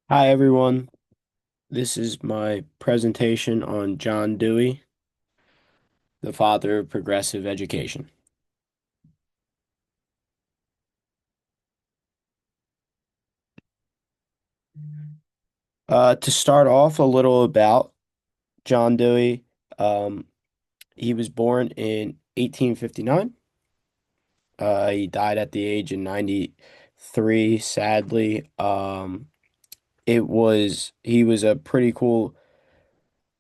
Hi, everyone. This is my presentation on John Dewey, the father of progressive education. To start off, a little about John Dewey. Um, he was born in 1859. He died at the age of 93, sadly. He was a pretty cool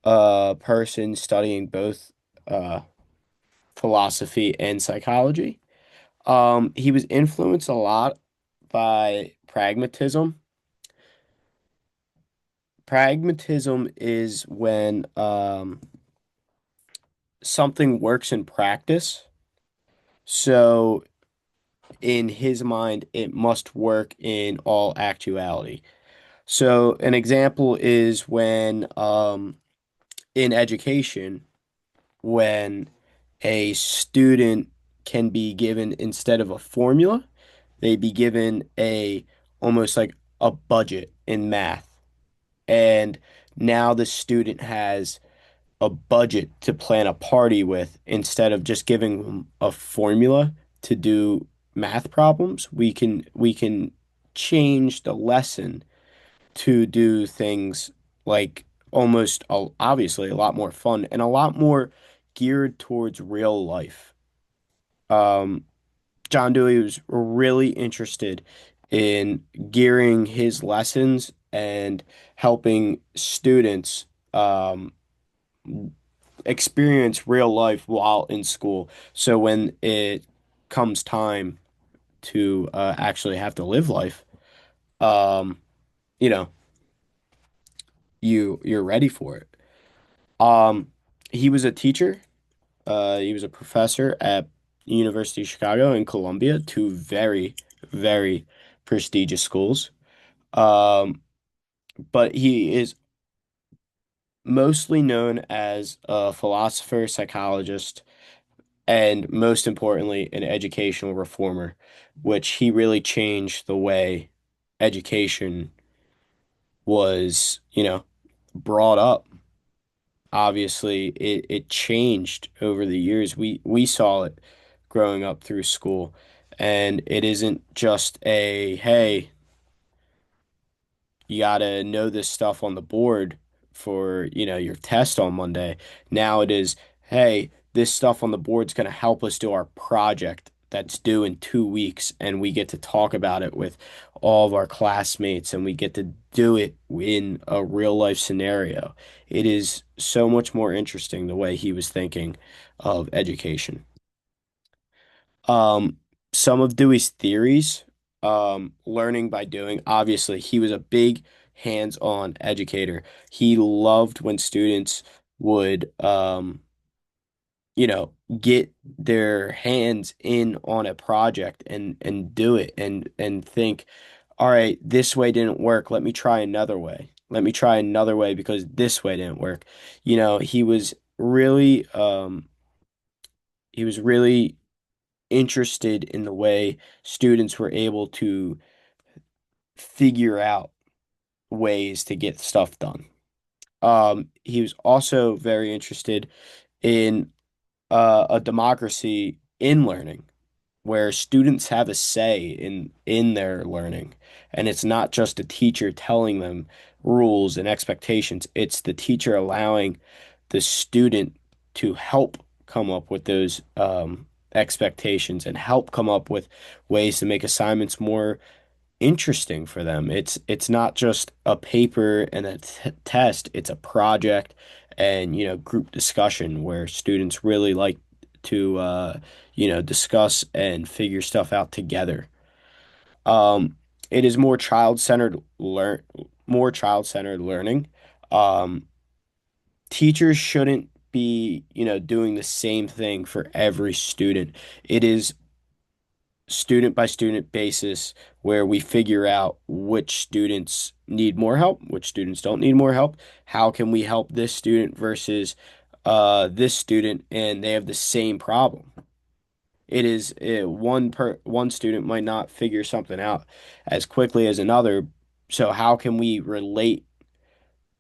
person studying both uh, philosophy and psychology. He was influenced a lot by pragmatism. Pragmatism is when something works in practice. So in his mind, it must work in all actuality. So an example is when in education, when a student can be given instead of a formula, they be given a almost like a budget in math. And now the student has a budget to plan a party with instead of just giving them a formula to do math problems. We can change the lesson to do things like obviously a lot more fun and a lot more geared towards real life. Um, John Dewey was really interested in gearing his lessons and helping students experience real life while in school. So when it comes time to actually have to live life, um, you know, you're ready for it. Um, he was a teacher. He was a professor at University of Chicago and Columbia, two very, very prestigious schools. Um, but he is mostly known as a philosopher, psychologist, and most importantly, an educational reformer, which he really changed the way education was, brought up. Obviously, it changed over the years. We saw it growing up through school, and it isn't just a, hey, you gotta know this stuff on the board for, your test on Monday. Now it is, hey, this stuff on the board's gonna help us do our project that's due in 2 weeks, and we get to talk about it with all of our classmates, and we get to do it in a real life scenario. It is so much more interesting the way he was thinking of education. Um, some of Dewey's theories, learning by doing. Obviously, he was a big hands-on educator. He loved when students would, get their hands in on a project and do it and think, all right, this way didn't work. Let me try another way. Let me try another way because this way didn't work. He was really interested in the way students were able to figure out ways to get stuff done. He was also very interested in a democracy in learning, where students have a say in their learning, and it's not just a teacher telling them rules and expectations. It's the teacher allowing the student to help come up with those expectations and help come up with ways to make assignments more interesting for them. It's not just a paper and a test, it's a project and group discussion where students really like to discuss and figure stuff out together. Um it is more child-centered learning. Um Teachers shouldn't be, doing the same thing for every student. It is student by student basis where we figure out which students need more help, which students don't need more help. How can we help this student versus this student and they have the same problem? It is one student might not figure something out as quickly as another, So how can we relate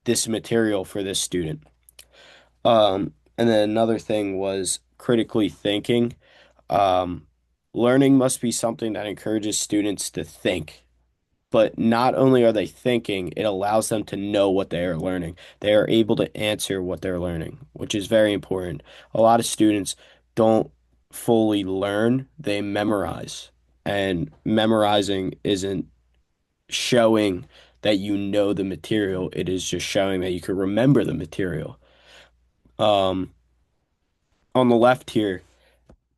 this material for this student? And then another thing was critically thinking. Um, Learning must be something that encourages students to think. But not only are they thinking, it allows them to know what they are learning. They are able to answer what they're learning, which is very important. A lot of students don't fully learn, they memorize. And memorizing isn't showing that you know the material, it is just showing that you can remember the material. Um, on the left here,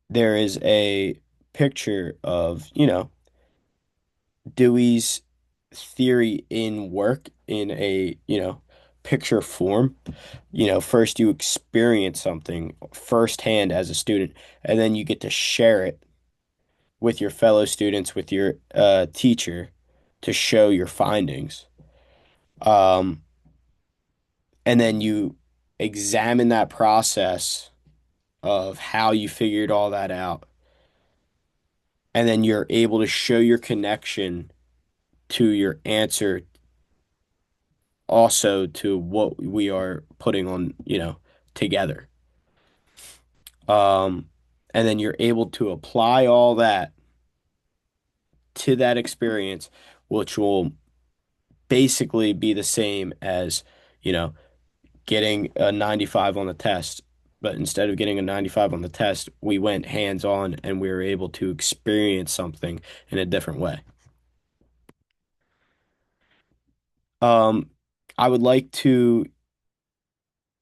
there is a picture of, Dewey's theory in work in a, picture form. First you experience something firsthand as a student, and then you get to share it with your fellow students, with your teacher to show your findings. Um, and then you examine that process of how you figured all that out. And then you're able to show your connection to your answer also to what we are putting on, together. Um, and then you're able to apply all that to that experience, which will basically be the same as, you know, getting a 95 on the test. But instead of getting a 95 on the test, we went hands-on and we were able to experience something in a different way. Um, I would like to,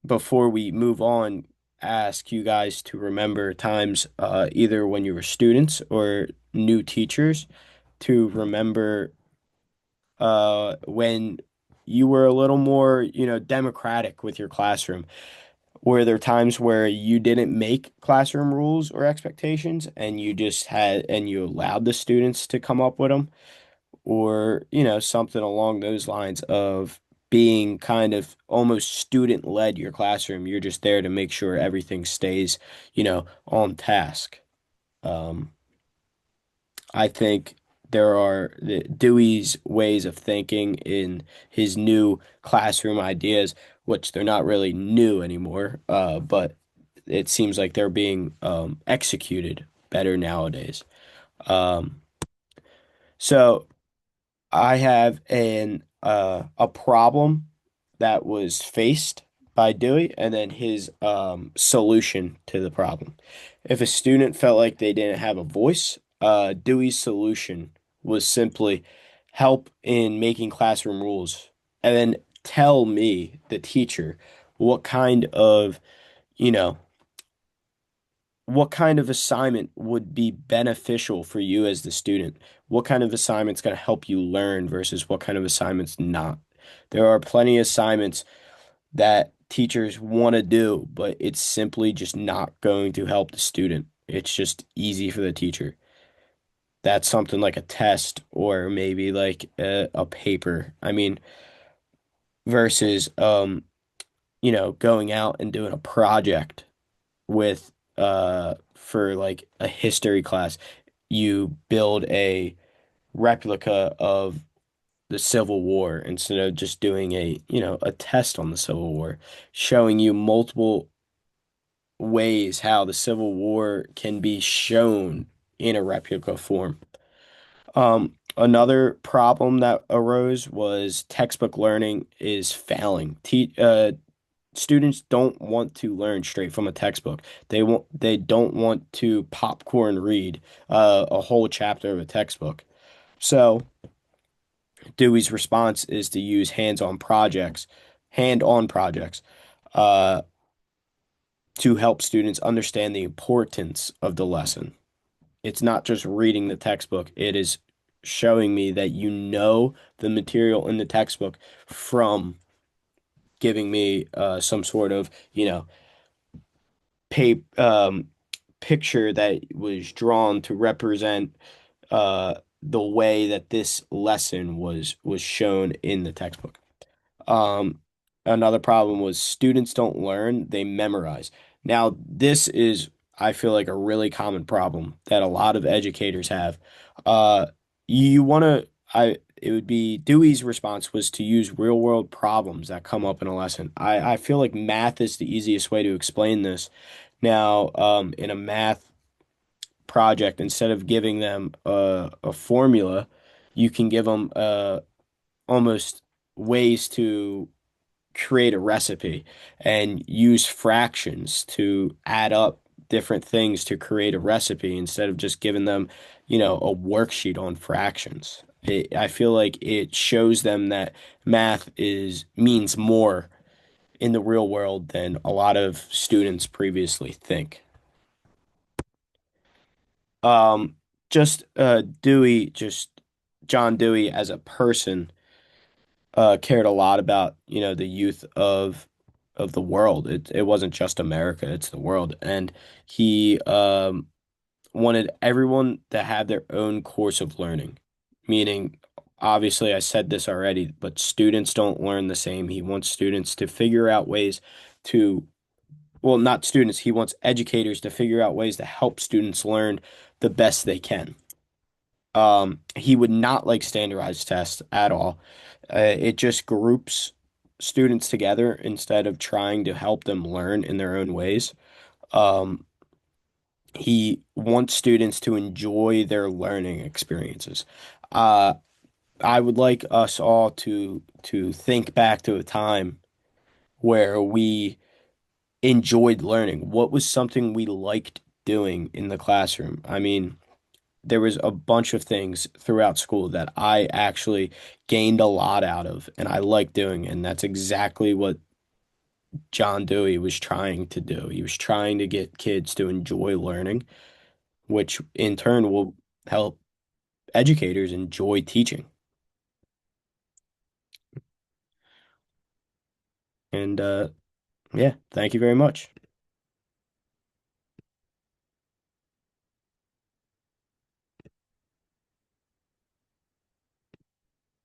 before we move on, ask you guys to remember times either when you were students or new teachers to remember when you were a little more, democratic with your classroom. Were there times where you didn't make classroom rules or expectations and you just had and you allowed the students to come up with them? Or, something along those lines of being kind of almost student-led your classroom. You're just there to make sure everything stays, on task. Um, I think there are Dewey's ways of thinking in his new classroom ideas, which they're not really new anymore, but it seems like they're being executed better nowadays. Um, so I have a problem that was faced by Dewey and then his solution to the problem. If a student felt like they didn't have a voice, Dewey's solution was simply help in making classroom rules and then tell me, the teacher, what kind of, you know, what kind of assignment would be beneficial for you as the student? What kind of assignment's going to help you learn versus what kind of assignment's not? There are plenty of assignments that teachers want to do, but it's simply just not going to help the student. It's just easy for the teacher. That's something like a test or maybe like a paper. I mean, versus going out and doing a project with for like a history class, you build a replica of the Civil War instead of just doing a test on the Civil War, showing you multiple ways how the Civil War can be shown in a replica form. Another problem that arose was textbook learning is failing. Te Students don't want to learn straight from a textbook. They don't want to popcorn read a whole chapter of a textbook. So Dewey's response is to use hand-on projects, uh, to help students understand the importance of the lesson. It's not just reading the textbook, it is showing me that you know the material in the textbook from giving me some sort of, pay, picture that was drawn to represent the way that this lesson was shown in the textbook. Um, Another problem was students don't learn, they memorize. Now, this is, I feel like, a really common problem that a lot of educators have. Uh, you want to, it would be Dewey's response was to use real world problems that come up in a lesson. I feel like math is the easiest way to explain this. Now, in a math project, instead of giving them a formula, you can give them almost ways to create a recipe and use fractions to add up different things to create a recipe instead of just giving them, a worksheet on fractions. I feel like it shows them that math is means more in the real world than a lot of students previously think. Um, just just John Dewey as a person cared a lot about, the youth of the world. It wasn't just America, it's the world. And he wanted everyone to have their own course of learning, meaning, obviously, I said this already, but students don't learn the same. He wants students to figure out ways to, well, not students, he wants educators to figure out ways to help students learn the best they can. He would not like standardized tests at all. It just groups students together instead of trying to help them learn in their own ways. Um, he wants students to enjoy their learning experiences. Uh, I would like us all to think back to a time where we enjoyed learning. What was something we liked doing in the classroom? I mean, there was a bunch of things throughout school that I actually gained a lot out of and I like doing. And that's exactly what John Dewey was trying to do. He was trying to get kids to enjoy learning, which in turn will help educators enjoy teaching. And yeah, thank you very much.